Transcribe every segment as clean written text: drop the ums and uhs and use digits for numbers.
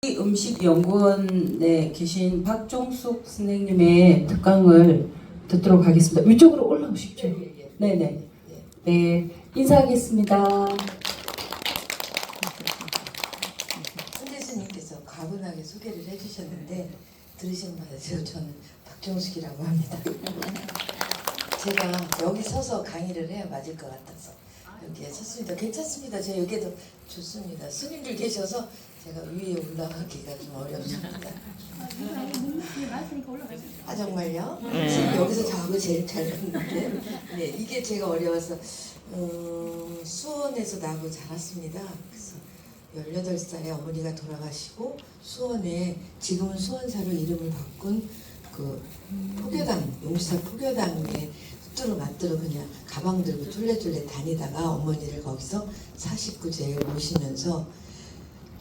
음식연구원에 계신 박종숙 선생님의 특강을 듣도록 하겠습니다. 위쪽으로 올라오십시오. 네네. 네, 인사하겠습니다. 선생님께서 가분하게 소개를 해주셨는데 들으신 바대로 저는 박종숙이라고 합니다. 제가 여기 서서 강의를 해야 맞을 것 같아서 여기에 섰습니다. 괜찮습니다. 저 여기에도 좋습니다. 스님들 계셔서 제가 위에 올라가기가 좀 어렵습니다. 아 정말요? 지금 여기서 저하고 제일 잘했는데 네, 이게 제가 어려워서 수원에서 나고 자랐습니다. 그래서 18살에 어머니가 돌아가시고 수원에 지금은 수원사로 이름을 바꾼 그 포교당, 용사 포교당에 뚜루마뚜루 그냥 가방 들고 툴레툴레 다니다가 어머니를 거기서 49제에 모시면서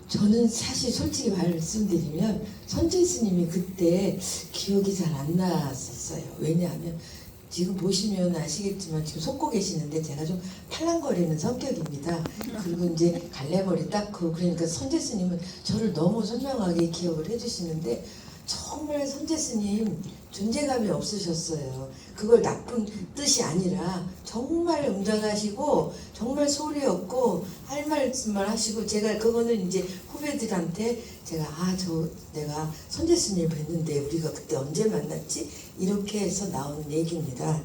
저는 사실 솔직히 말씀드리면 선재 스님이 그때 기억이 잘 안 났었어요. 왜냐하면 지금 보시면 아시겠지만 지금 속고 계시는데 제가 좀 팔랑거리는 성격입니다. 그리고 이제 갈래머리 닦고 그러니까 선재 스님은 저를 너무 선명하게 기억을 해주시는데 정말 선재 스님 존재감이 없으셨어요. 그걸 나쁜 뜻이 아니라 정말 웅장하시고 정말 소리 없고 할 말씀만 하시고 제가 그거는 이제 후배들한테 제가 내가 선재 스님 뵀는데 우리가 그때 언제 만났지? 이렇게 해서 나온 얘기입니다.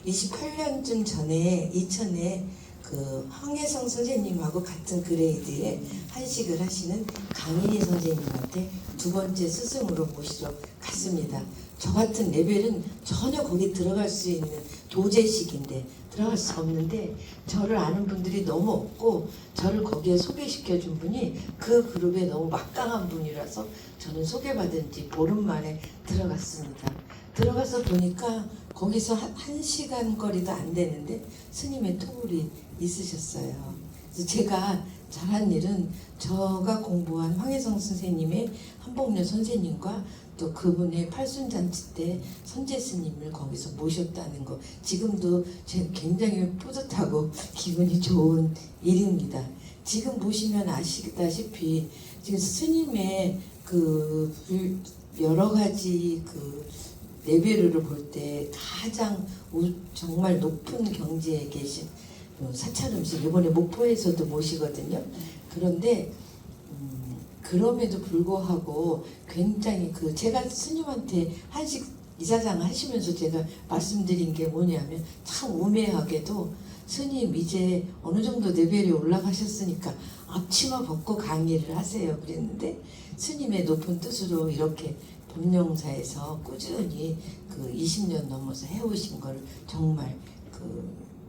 28년쯤 전에 2000에 그 황혜성 선생님하고 같은 그레이드에 한식을 하시는 강인희 선생님한테 두 번째 스승으로 모시러 갔습니다. 저 같은 레벨은 전혀 거기 들어갈 수 있는 도제식인데 들어갈 수 없는데 저를 아는 분들이 너무 없고 저를 거기에 소개시켜 준 분이 그 그룹에 너무 막강한 분이라서 저는 소개받은 지 보름 만에 들어갔습니다. 들어가서 보니까 거기서 한 시간 거리도 안 되는데 스님의 토굴이 있으셨어요. 그래서 제가 잘한 일은 제가 공부한 황혜성 선생님의 한복녀 선생님과 또 그분의 팔순잔치 때 선재 스님을 거기서 모셨다는 거 지금도 굉장히 뿌듯하고 기분이 좋은 일입니다. 지금 보시면 아시다시피 지금 스님의 그 여러 가지 그 레벨을 볼 때 가장 정말 높은 경지에 계신 사찰음식 이번에 목포에서도 모시거든요. 그런데 그럼에도 불구하고 굉장히 제가 스님한테 한식 이사장 하시면서 제가 말씀드린 게 뭐냐면 참 우매하게도 스님 이제 어느 정도 레벨이 올라가셨으니까 앞치마 벗고 강의를 하세요 그랬는데 스님의 높은 뜻으로 이렇게 법령사에서 꾸준히 20년 넘어서 해오신 걸 정말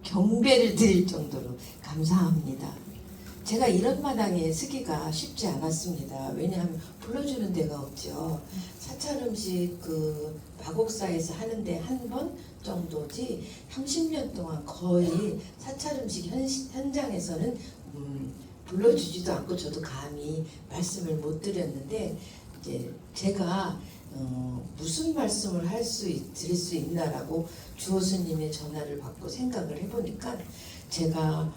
경배를 드릴 정도로 감사합니다. 제가 이런 마당에 서기가 쉽지 않았습니다. 왜냐하면 불러주는 데가 없죠. 사찰음식 마곡사에서 하는데 한 번 정도지 30년 동안 거의 사찰음식 현장에서는 불러주지도 않고 저도 감히 말씀을 못 드렸는데 이제 제가 무슨 말씀을 드릴 수 있나라고 주호스님의 전화를 받고 생각을 해보니까 제가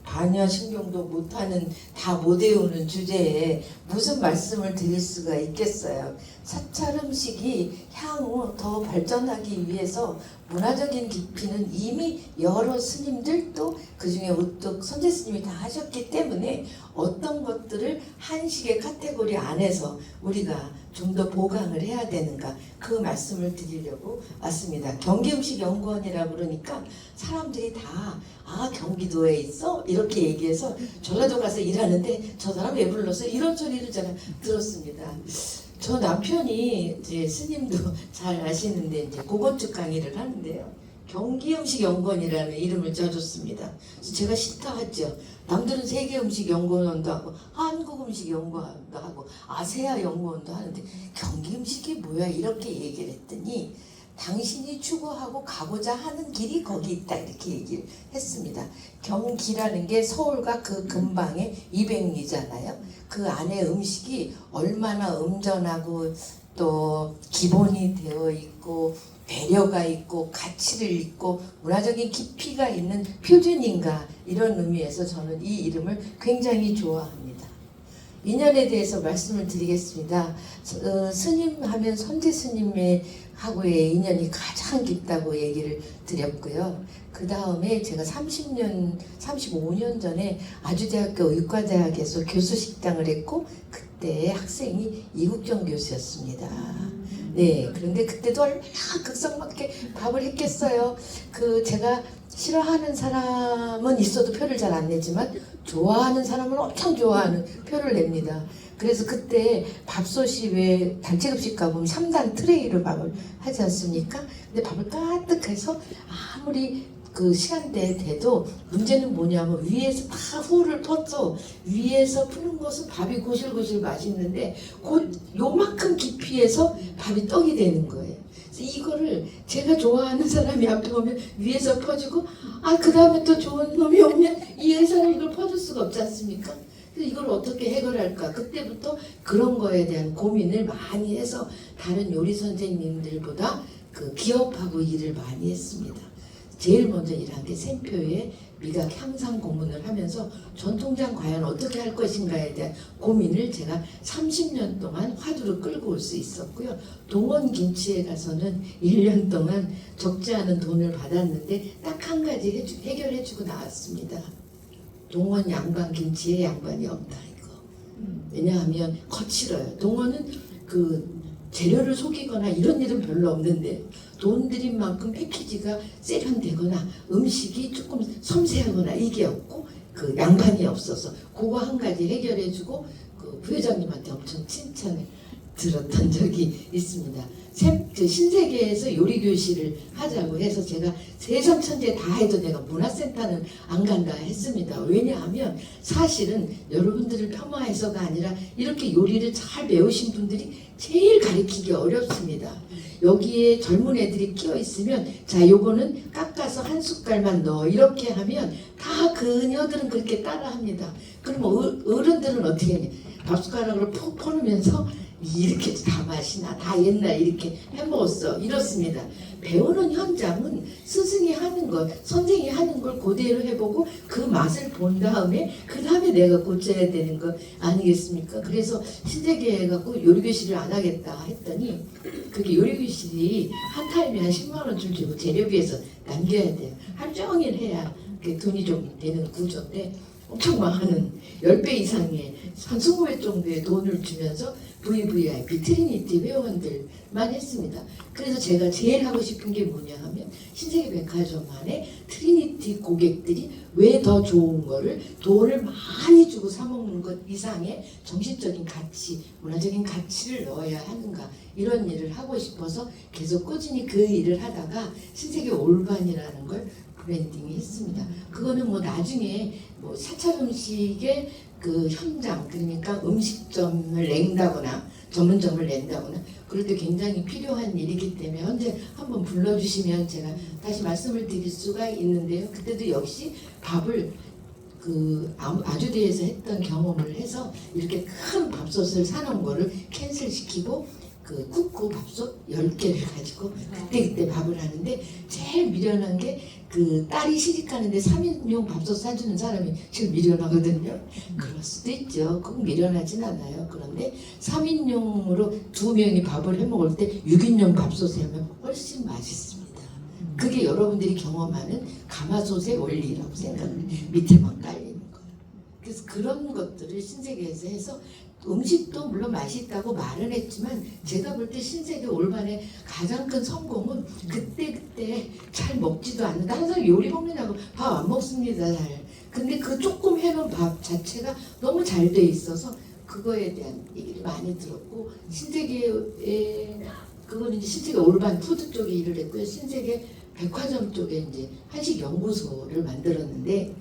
반야신경도 못하는 다 못 외우는 주제에 무슨 말씀을 드릴 수가 있겠어요. 사찰 음식이 향후 더 발전하기 위해서 문화적인 깊이는 이미 여러 스님들도 그중에 우뚝 선재 스님이 다 하셨기 때문에 어떤 것들을 한식의 카테고리 안에서 우리가 좀 더 보강을 해야 되는가 그 말씀을 드리려고 왔습니다. 경기음식연구원이라고 그러니까 사람들이 다 경기도에 있어? 이렇게 얘기해서 전라도 가서 일하는데 저 사람 왜 불렀어? 이런 소리를 제가 들었습니다. 저 남편이 이제 스님도 잘 아시는데 이제 고건축 강의를 하는데요. 경기음식연구원이라는 이름을 짜줬습니다. 그래서 제가 싫다하죠. 남들은 세계음식연구원도 하고 한국음식연구원도 하고 아세아연구원도 하는데 경기음식이 뭐야 이렇게 얘기를 했더니 당신이 추구하고 가고자 하는 길이 거기 있다 이렇게 얘기를 했습니다. 경기라는 게 서울과 그 근방에 200리잖아요. 그 안에 음식이 얼마나 음전하고 또 기본이 되어 있고 배려가 있고 가치를 있고 문화적인 깊이가 있는 표준인가 이런 의미에서 저는 이 이름을 굉장히 좋아합니다. 인연에 대해서 말씀을 드리겠습니다. 스님 하면 선재 스님의 하고의 인연이 가장 깊다고 얘기를 드렸고요. 그 다음에 제가 35년 전에 아주대학교 의과대학에서 교수식당을 했고 그때 학생이 이국정 교수였습니다. 네, 그런데 그때도 얼마나 극성맞게 밥을 했겠어요. 제가 싫어하는 사람은 있어도 표를 잘 안 내지만 좋아하는 사람은 엄청 좋아하는 표를 냅니다. 그래서 그때 밥솥이 왜 단체급식 가보면 3단 트레이로 밥을 하지 않습니까? 근데 밥을 까뜩해서 아무리 그 시간대에 돼도 문제는 뭐냐면 위에서 다 후를 퍼서 위에서 푸는 것은 밥이 고실고실 맛있는데 곧 요만큼 깊이에서 밥이 떡이 되는 거예요. 그래서 이거를 제가 좋아하는 사람이 앞에 오면 위에서 퍼주고 그 다음에 또 좋은 놈이 오면 이 회사는 이걸 퍼줄 수가 없지 않습니까? 그래서 이걸 어떻게 해결할까? 그때부터 그런 거에 대한 고민을 많이 해서 다른 요리 선생님들보다 기업하고 일을 많이 했습니다. 제일 먼저 일한 게 샘표의 미각 향상 고문을 하면서 전통장 과연 어떻게 할 것인가에 대한 고민을 제가 30년 동안 화두로 끌고 올 수 있었고요. 동원 김치에 가서는 1년 동안 적지 않은 돈을 받았는데 딱 한 가지 해결해주고 나왔습니다. 동원 양반 김치에 양반이 없다 이거. 왜냐하면 거칠어요. 동원은 재료를 속이거나 이런 일은 별로 없는데 돈 들인 만큼 패키지가 세련되거나 음식이 조금 섬세하거나 이게 없고 양반이 없어서 그거 한 가지 해결해주고 부회장님한테 엄청 칭찬을 들었던 적이 있습니다. 신세계에서 요리교실을 하자고 해서 제가 세상 천재 다 해도 내가 문화센터는 안 간다 했습니다. 왜냐하면 사실은 여러분들을 폄하해서가 아니라 이렇게 요리를 잘 배우신 분들이 제일 가르치기 어렵습니다. 여기에 젊은 애들이 끼어 있으면 자 요거는 깎아서 한 숟갈만 넣어 이렇게 하면 다 그녀들은 그렇게 따라합니다. 그럼 어른들은 어떻게 하냐? 밥숟가락으로 푹 퍼놓으면서 이렇게 다 맛이나 다 옛날 이렇게 해먹었어 이렇습니다. 배우는 현장은 스승이 하는 것, 선생이 하는 걸 그대로 해보고 그 맛을 본 다음에 그 다음에 내가 고쳐야 되는 거 아니겠습니까? 그래서 신세계 해갖고 요리교실을 안 하겠다 했더니 그게 요리교실이 한 타임에 한 10만 원 주고 재료비에서 남겨야 돼요. 하루 종일 해야 돈이 좀 되는 구조인데 엄청 많은 10배 이상의 한 20배 정도의 돈을 주면서 VVIP 트리니티 회원들만 했습니다. 그래서 제가 제일 하고 싶은 게 뭐냐 하면 신세계백화점 안에 트리니티 고객들이 왜 더 좋은 거를 돈을 많이 주고 사 먹는 것 이상의 정신적인 가치, 문화적인 가치를 넣어야 하는가 이런 일을 하고 싶어서 계속 꾸준히 그 일을 하다가 신세계 올반이라는 걸 브랜딩이 했습니다. 그거는 뭐 나중에 사찰 음식의 현장, 그러니까 음식점을 낸다거나 전문점을 낸다거나 그럴 때 굉장히 필요한 일이기 때문에 언제 한번 불러주시면 제가 다시 말씀을 드릴 수가 있는데요. 그때도 역시 밥을 아주대에서 했던 경험을 해서 이렇게 큰 밥솥을 사놓은 거를 캔슬시키고 쿠쿠 밥솥 10개를 가지고 그때 밥을 하는데 제일 미련한 게 딸이 시집가는데 3인용 밥솥 사주는 사람이 제일 미련하거든요. 그럴 수도 있죠. 꼭 미련하진 않아요. 그런데 3인용으로 2명이 밥을 해먹을 때 6인용 밥솥에 하면 훨씬 맛있습니다. 그게 여러분들이 경험하는 가마솥의 원리라고 생각을 밑에만 깔리는 거예요. 그래서 그런 것들을 신세계에서 해서 음식도 물론 맛있다고 말은 했지만 제가 볼 때 신세계 올반의 가장 큰 성공은 그때 잘 먹지도 않는데 항상 요리 먹느냐고 밥 안 먹습니다 잘. 근데 조금 해놓은 밥 자체가 너무 잘 돼 있어서 그거에 대한 얘기를 많이 들었고 신세계에 그거는 이제 신세계 올반 푸드 쪽에 일을 했고요. 신세계 백화점 쪽에 이제 한식 연구소를 만들었는데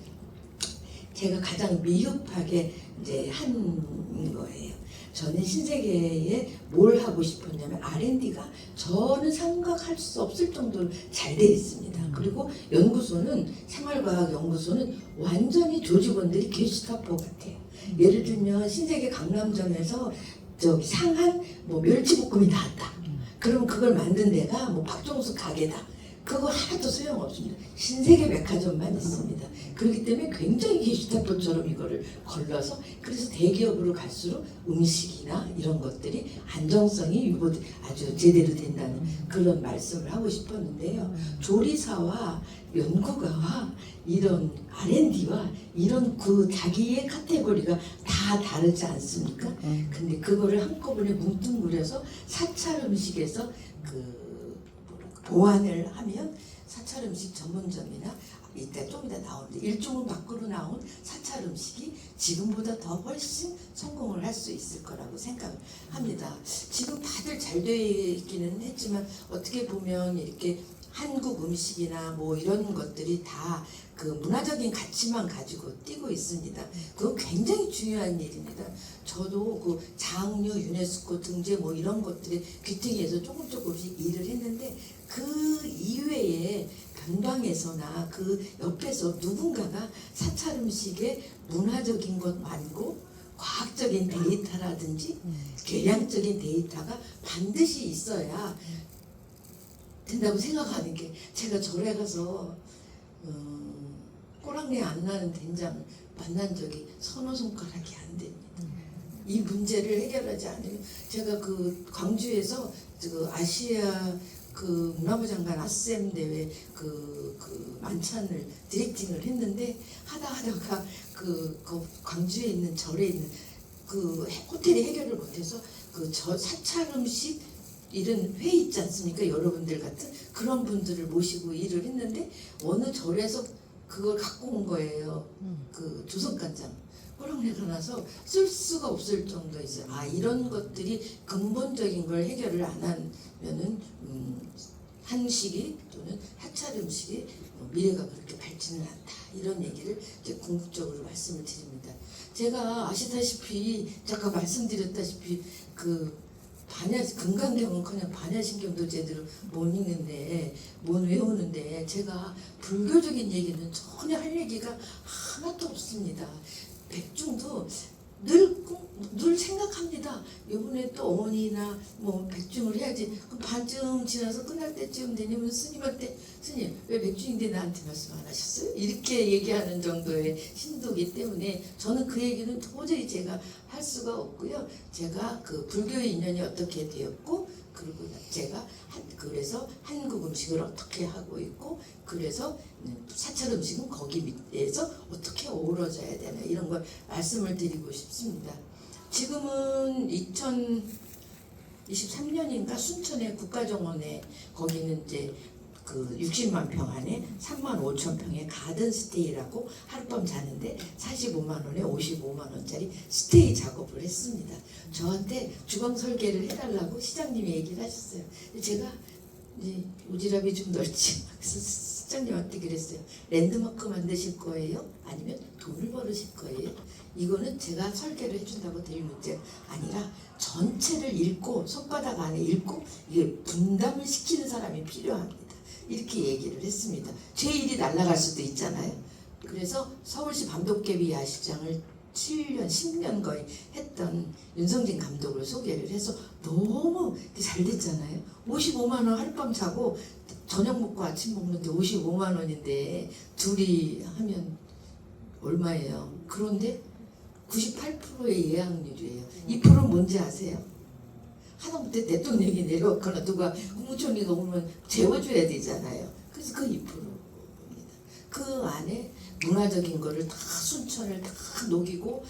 제가 가장 미흡하게 이제 한 거예요. 저는 신세계에 뭘 하고 싶었냐면 R&D가 저는 생각할 수 없을 정도로 잘 돼 있습니다. 그리고 연구소는 생활과학 연구소는 완전히 조직원들이 게슈타포 같아요. 예를 들면 신세계 강남점에서 상한 멸치볶음이 나왔다. 그러면 그걸 만든 데가 뭐 박종수 가게다. 그거 하나도 소용없습니다. 신세계 백화점만 있습니다. 그렇기 때문에 굉장히 게슈타포처럼 이거를 걸러서 그래서 대기업으로 갈수록 음식이나 이런 것들이 안정성이 아주 제대로 된다는 그런 말씀을 하고 싶었는데요. 조리사와 연구가와 이런 R&D와 이런 그 자기의 카테고리가 다 다르지 않습니까? 근데 그거를 한꺼번에 뭉뚱그려서 사찰 음식에서 보완을 하면 사찰 음식 전문점이나 이따 좀 이따 나오는데 일종은 밖으로 나온 사찰 음식이 지금보다 더 훨씬 성공을 할 수 있을 거라고 생각합니다. 지금 다들 잘 되어 있기는 했지만 어떻게 보면 이렇게 한국 음식이나 뭐 이런 것들이 다 그 문화적인 가치만 가지고 뛰고 있습니다. 그거 굉장히 중요한 일입니다. 저도 그 장류 유네스코 등재 뭐 이런 것들에 귀퉁이에서 조금씩 일을 했는데 그 이외에 변방에서나 그 옆에서 누군가가 사찰 음식의 문화적인 것 말고 과학적인 데이터라든지 계량적인 데이터가 반드시 있어야 된다고 생각하는 게 제가 절에 가서 꼬랑내 안 나는 된장 만난 적이 서너 손가락이 안 됩니다. 이 문제를 해결하지 않으면 제가 그 광주에서 그 아시아 그 문화부 장관 아셈 대회 그 만찬을 디렉팅을 했는데 하다가 그 광주에 있는 절에 있는 그 호텔이 해결을 못해서 그 사찰 음식 이런 회의 있지 않습니까? 여러분들 같은 그런 분들을 모시고 일을 했는데 어느 절에서 그걸 갖고 온 거예요. 그 조선간장. 꼬랑내가 나서 쓸 수가 없을 정도였어요. 아 이런 것들이 근본적인 걸 해결을 안 하면은 한식이 또는 사찰 음식이 미래가 그렇게 밝지는 않다. 이런 얘기를 이제 궁극적으로 말씀을 드립니다. 제가 아시다시피 잠깐 말씀드렸다시피 그 금강경은커녕 반야신경도 제대로 못 읽는데 못 외우는데 제가 불교적인 얘기는 전혀 할 얘기가 하나도 없습니다. 백중도 늘 생각합니다. 이번에 또 어머니나 뭐 백중을 해야지. 그럼 반쯤 지나서 끝날 때쯤 되면 스님한테 스님 왜 백중인데 나한테 말씀 안 하셨어요? 이렇게 얘기하는 정도의 신도기 때문에 저는 그 얘기는 도저히 제가 할 수가 없고요. 제가 그 불교의 인연이 어떻게 되었고 그리고 제가 그래서 한국 음식을 어떻게 하고 있고 그래서 사찰 음식은 거기 밑에서 어떻게 어우러져야 되나 이런 걸 말씀을 드리고 싶습니다. 지금은 2023년인가 순천의 국가정원에 거기는 이제 그 60만 평 안에 3만 5천 평의 가든 스테이라고 하룻밤 자는데 45만 원에 55만 원짜리 스테이 작업을 했습니다. 저한테 주방 설계를 해달라고 시장님이 얘기를 하셨어요. 제가 이제 오지랖이 좀 넓지. 그래서 시장님한테 그랬어요. 랜드마크 만드실 거예요? 아니면 돈을 벌으실 거예요? 이거는 제가 설계를 해준다고 될 문제가 아니라 전체를 읽고 손바닥 안에 읽고 이게 분담을 시키는 사람이 필요합니다. 이렇게 얘기를 했습니다. 제 일이 날아갈 수도 있잖아요. 그래서 서울시 밤도깨비 야시장을 7년, 10년 거의 했던 윤성진 감독을 소개를 해서 너무 잘 됐잖아요. 55만 원 하룻밤 자고 저녁 먹고 아침 먹는데 55만 원인데 둘이 하면 얼마예요? 그런데 98%의 예약률이에요. 2%는 뭔지 아세요? 하다못해 대통령이 내려왔거나 누가 국무총리가 오면 재워줘야 되잖아요. 그래서 그 2%입니다. 그 안에 문화적인 거를 다 순천을 다 녹이고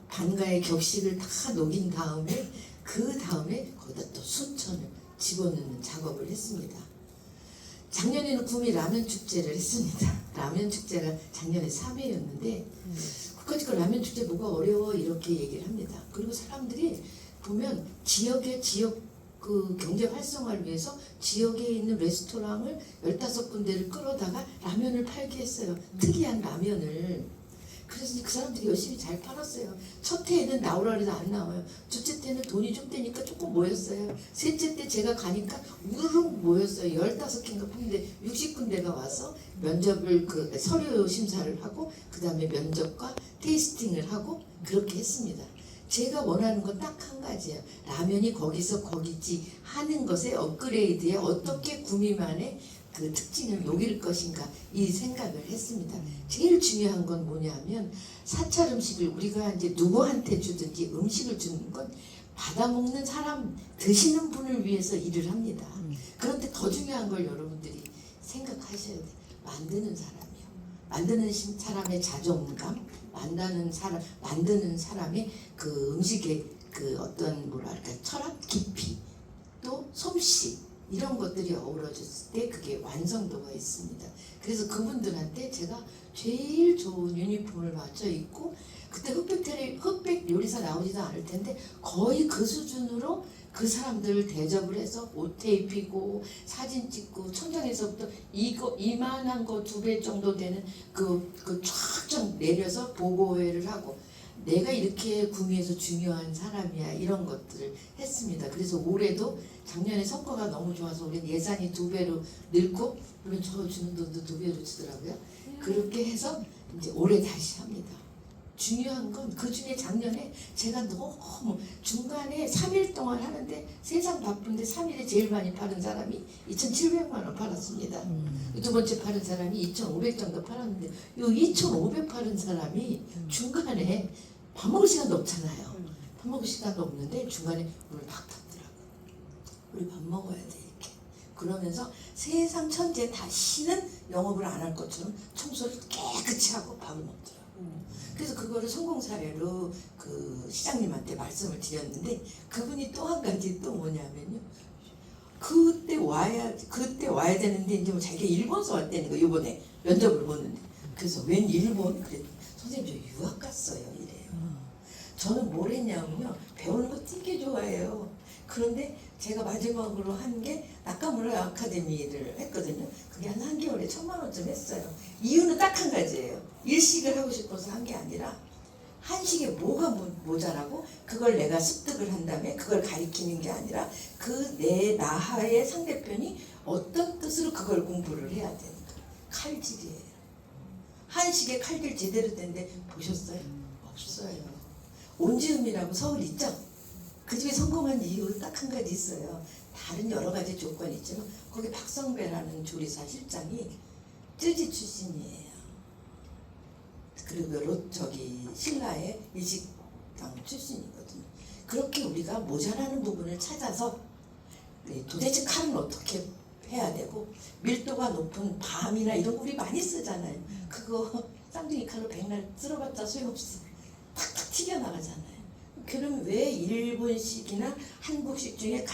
반가의 격식을 다 녹인 다음에 그 다음에 거기다 또 순천을 집어넣는 작업을 했습니다. 작년에는 구미 라면 축제를 했습니다. 라면 축제가 작년에 3회였는데 국가직권 라면 축제 뭐가 어려워 이렇게 얘기를 합니다. 그리고 사람들이 보면 지역 그 경제 활성화를 위해서 지역에 있는 레스토랑을 15군데를 끌어다가 라면을 팔게 했어요. 특이한 라면을. 그래서 그 사람들이 열심히 잘 팔았어요. 첫 해에는 나오라 해도 안 나와요. 둘째 때는 돈이 좀 되니까 조금 모였어요. 셋째 때 제가 가니까 우르르 모였어요. 15개인가 팠는데 60군데가 와서 면접을 그 서류 심사를 하고 그 다음에 면접과 테이스팅을 하고 그렇게 했습니다. 제가 원하는 건 딱 한 가지예요. 라면이 거기서 거기지 하는 것의 업그레이드에 어떻게 구미만의 그 특징을 녹일 것인가 이 생각을 했습니다. 제일 중요한 건 뭐냐면 사찰 음식을 우리가 이제 누구한테 주든지 음식을 주는 건 받아먹는 사람 드시는 분을 위해서 일을 합니다. 그런데 더 중요한 걸 여러분들이 생각하셔야 돼요. 만드는 사람이요. 만드는 사람의 자존감, 만드는 사람의 그 음식의 그 어떤 뭐랄까 철학 깊이 또 솜씨 이런 것들이 어우러졌을 때 그게 완성도가 있습니다. 그래서 그분들한테 제가 제일 좋은 유니폼을 맞춰 입고 그때 흑백 요리사 나오지도 않을 텐데 거의 그 수준으로 그 사람들을 대접을 해서 옷에 입히고 사진 찍고 천장에서부터 이만한 거 2배 정도 되는 그 쫙쫙 내려서 보고회를 하고 내가 이렇게 구미에서 중요한 사람이야 이런 것들을 했습니다. 그래서 올해도 작년에 성과가 너무 좋아서 올해 예산이 2배로 늘고 물론 저 주는 돈도 2배로 주더라고요. 그렇게 해서 이제 올해 다시 합니다. 중요한 건 그 중에 작년에 제가 너무 중간에 3일 동안 하는데 세상 바쁜데 3일에 제일 많이 파는 사람이 2,700만 원 팔았습니다. 두 번째 파는 사람이 2,500 정도 팔았는데 이 2,500 파는 사람이 중간에 밥 먹을 시간도 없잖아요. 밥 먹을 시간도 없는데 중간에 문을 팍 닫더라고요. 우리 밥 먹어야 돼 이렇게. 그러면서 세상 천재 다시는 영업을 안 할 것처럼 청소를 깨끗이 하고 밥을 먹더라고요. 그래서 그거를 성공 사례로 그 시장님한테 말씀을 드렸는데 그분이 또 한 가지 또 뭐냐면요. 그때 와야 되는데 이제 뭐 자기가 일본에서 왔다는 거 이번에 면접을 보는데 그래서 웬 일본? 그랬더니 선생님 저 유학 갔어요 이래요. 저는 뭘 했냐면요. 배우는 거 되게 좋아해요. 그런데 제가 마지막으로 한 게 나카무라 아카데미를 했거든요. 그게 한 1개월에 1,000만 원쯤 했어요. 이유는 딱 한 가지예요. 일식을 하고 싶어서 한 게 아니라 한식에 뭐가 모자라고 그걸 내가 습득을 한 다음에 그걸 가리키는 게 아니라 그 내 나하의 상대편이 어떤 뜻으로 그걸 공부를 해야 되는가. 칼질이에요. 한식에 칼질 제대로 된데 보셨어요? 없어요. 온지음이라고 서울 있죠? 그 집에 성공한 이유 딱 한 가지 있어요. 다른 여러 가지 조건이 있지만 거기 박성배라는 조리사 실장이 쯔지 출신이에요. 그리고 신라의 일식당 출신이거든요. 그렇게 우리가 모자라는 부분을 찾아서 도대체 칼은 어떻게 해야 되고 밀도가 높은 밤이나 이런 거 우리 많이 쓰잖아요. 그거 쌍둥이 칼로 백날 쓸어봤자 소용없어. 탁탁 튀겨나가잖아요. 그럼 왜 일본식이나 한국식 중에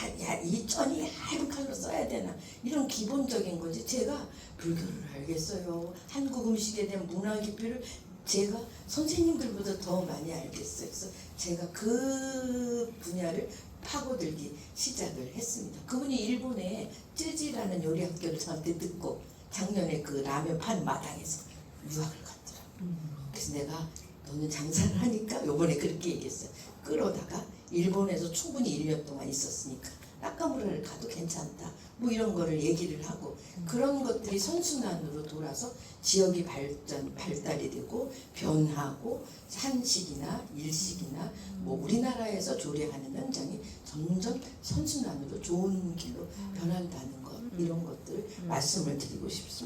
이 쩐이 얇은 칼로 써야 되나 이런 기본적인 거지. 제가 불교를 알겠어요. 한국 음식에 대한 문화 깊이를 제가 선생님들보다 더 많이 알겠어요. 그래서 제가 그 분야를 파고들기 시작을 했습니다. 그분이 일본에 쯔지라는 요리 학교를 저한테 듣고 작년에 그 라면 파는 마당에서 유학을 갔더라고요. 그래서 내가 너는 장사를 하니까 요번에 그렇게 얘기했어요. 끌어다가 일본에서 충분히 1년 동안 있었으니까 나카무라를 가도 괜찮다. 뭐 이런 거를 얘기를 하고 그런 것들이 선순환으로 돌아서 지역이 발달이 되고 변하고 한식이나 일식이나 뭐 우리나라에서 조리하는 현장이 점점 선순환으로 좋은 길로 변한다는 것 이런 것들 말씀을 드리고 싶습니다.